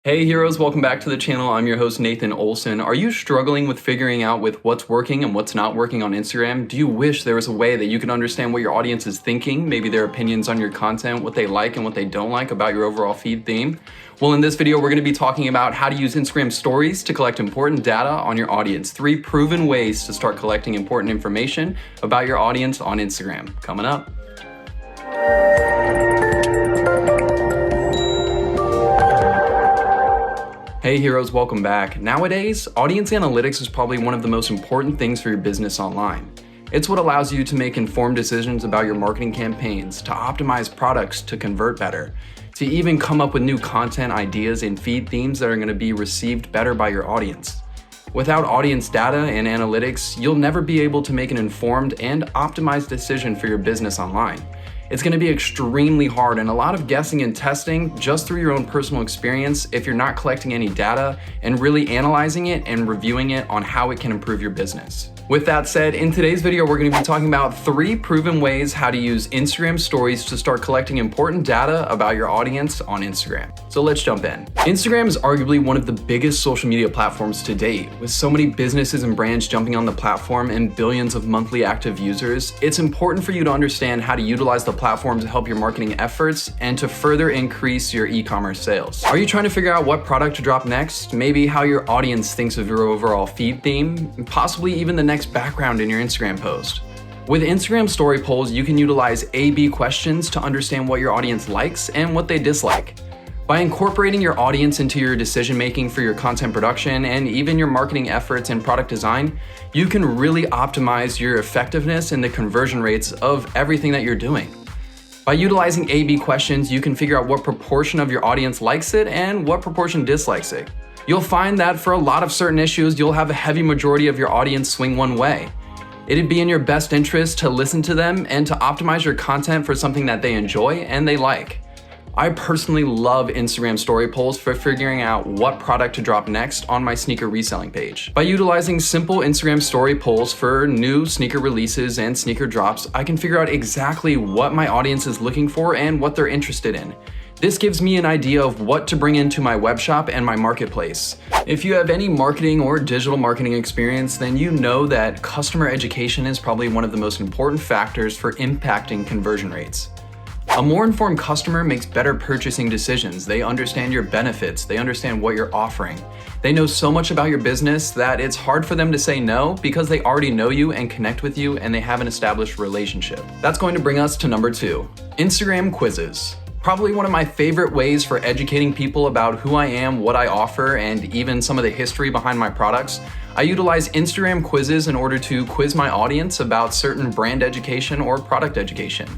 Hey heroes, welcome back to the channel. I'm your host Nathan Olson. Are you struggling with figuring out with what's working and what's not working on Instagram? Do you wish there was a way that you could understand what your audience is thinking, maybe their opinions on your content, what they like and what they don't like about your overall feed theme? Well, in this video, we're going to be talking about how to use Instagram stories to collect important data on your audience. 3 proven ways to start collecting important information about your audience on Instagram. Coming up. Hey heroes, welcome back. Nowadays, audience analytics is probably one of the most important things for your business online. It's what allows you to make informed decisions about your marketing campaigns, to optimize products to convert better, to even come up with new content ideas and feed themes that are going to be received better by your audience. Without audience data and analytics, you'll never be able to make an informed and optimized decision for your business online. It's going to be extremely hard and a lot of guessing and testing just through your own personal experience if you're not collecting any data and really analyzing it and reviewing it on how it can improve your business. With that said, in today's video, we're going to be talking about 3 proven ways how to use Instagram stories to start collecting important data about your audience on Instagram. So let's jump in. Instagram is arguably one of the biggest social media platforms to date. With so many businesses and brands jumping on the platform and billions of monthly active users, it's important for you to understand how to utilize the platform to help your marketing efforts and to further increase your e-commerce sales. Are you trying to figure out what product to drop next? Maybe how your audience thinks of your overall feed theme, and possibly even the next background in your Instagram post. With Instagram story polls, you can utilize A/B questions to understand what your audience likes and what they dislike. By incorporating your audience into your decision making for your content production and even your marketing efforts and product design, you can really optimize your effectiveness and the conversion rates of everything that you're doing. By utilizing A/B questions, you can figure out what proportion of your audience likes it and what proportion dislikes it. You'll find that for a lot of certain issues, you'll have a heavy majority of your audience swing one way. It'd be in your best interest to listen to them and to optimize your content for something that they enjoy and they like. I personally love Instagram story polls for figuring out what product to drop next on my sneaker reselling page. By utilizing simple Instagram story polls for new sneaker releases and sneaker drops, I can figure out exactly what my audience is looking for and what they're interested in. This gives me an idea of what to bring into my web shop and my marketplace. If you have any marketing or digital marketing experience, then you know that customer education is probably one of the most important factors for impacting conversion rates. A more informed customer makes better purchasing decisions. They understand your benefits. They understand what you're offering. They know so much about your business that it's hard for them to say no because they already know you and connect with you and they have an established relationship. That's going to bring us to number 2, Instagram quizzes. Probably one of my favorite ways for educating people about who I am, what I offer, and even some of the history behind my products. I utilize Instagram quizzes in order to quiz my audience about certain brand education or product education.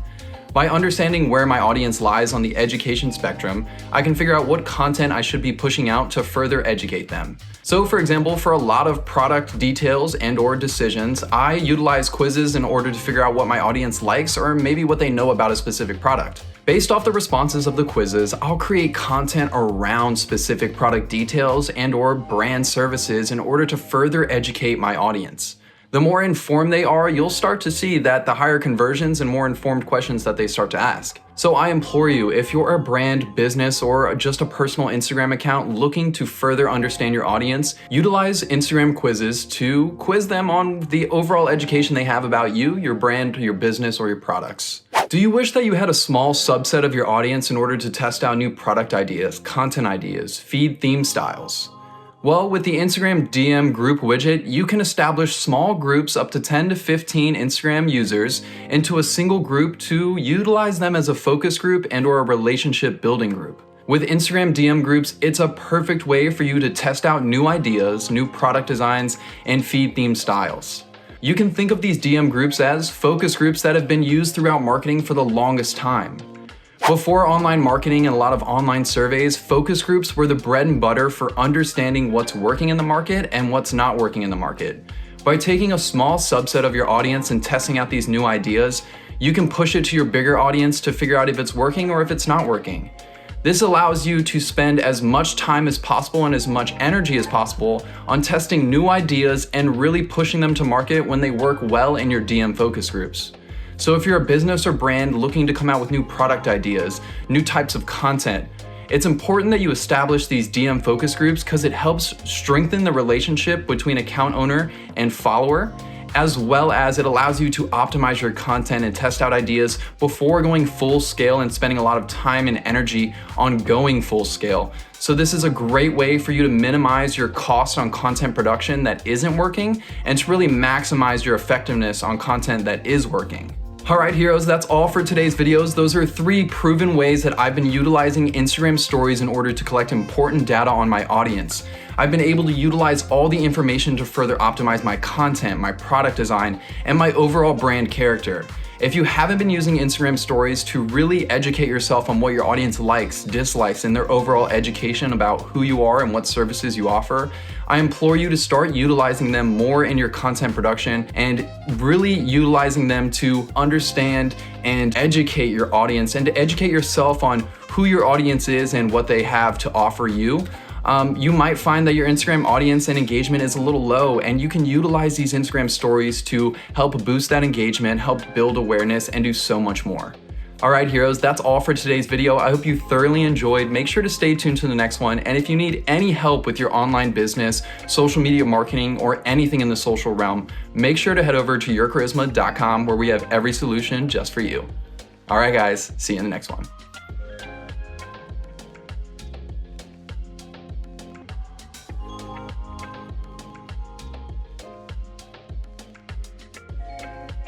By understanding where my audience lies on the education spectrum, I can figure out what content I should be pushing out to further educate them. So for example, for a lot of product details and/or decisions, I utilize quizzes in order to figure out what my audience likes or maybe what they know about a specific product. Based off the responses of the quizzes, I'll create content around specific product details and/or brand services in order to further educate my audience. The more informed they are, you'll start to see that the higher conversions and more informed questions that they start to ask. So I implore you, if you're a brand, business, or just a personal Instagram account looking to further understand your audience, utilize Instagram quizzes to quiz them on the overall education they have about you, your brand, your business, or your products. Do you wish that you had a small subset of your audience in order to test out new product ideas, content ideas, feed theme styles? Well, with the Instagram DM group widget, you can establish small groups up to 10 to 15 Instagram users into a single group to utilize them as a focus group and/or a relationship building group. With Instagram DM groups, it's a perfect way for you to test out new ideas, new product designs, and feed theme styles. You can think of these DM groups as focus groups that have been used throughout marketing for the longest time. Before online marketing and a lot of online surveys, focus groups were the bread and butter for understanding what's working in the market and what's not working in the market. By taking a small subset of your audience and testing out these new ideas, you can push it to your bigger audience to figure out if it's working or if it's not working. This allows you to spend as much time as possible and as much energy as possible on testing new ideas and really pushing them to market when they work well in your DM focus groups. So if you're a business or brand looking to come out with new product ideas, new types of content, It's important that you establish these DM focus groups because it helps strengthen the relationship between account owner and follower, as well as it allows you to optimize your content and test out ideas before going full scale and spending a lot of time and energy on going full scale. So this is a great way for you to minimize your cost on content production that isn't working and to really maximize your effectiveness on content that is working. All right, heroes, that's all for today's videos. Those are 3 proven ways that I've been utilizing Instagram stories in order to collect important data on my audience. I've been able to utilize all the information to further optimize my content, my product design, and my overall brand character. If you haven't been using Instagram stories to really educate yourself on what your audience likes, dislikes, and their overall education about who you are and what services you offer, I implore you to start utilizing them more in your content production and really utilizing them to understand and educate your audience and to educate yourself on who your audience is and what they have to offer you. You might find that your Instagram audience and engagement is a little low, and you can utilize these Instagram stories to help boost that engagement, help build awareness, and do so much more. All right, heroes, that's all for today's video. I hope you thoroughly enjoyed. Make sure to stay tuned to the next one. And if you need any help with your online business, social media marketing, or anything in the social realm, make sure to head over to yourcharisma.com where we have every solution just for you. All right, guys, see you in the next one.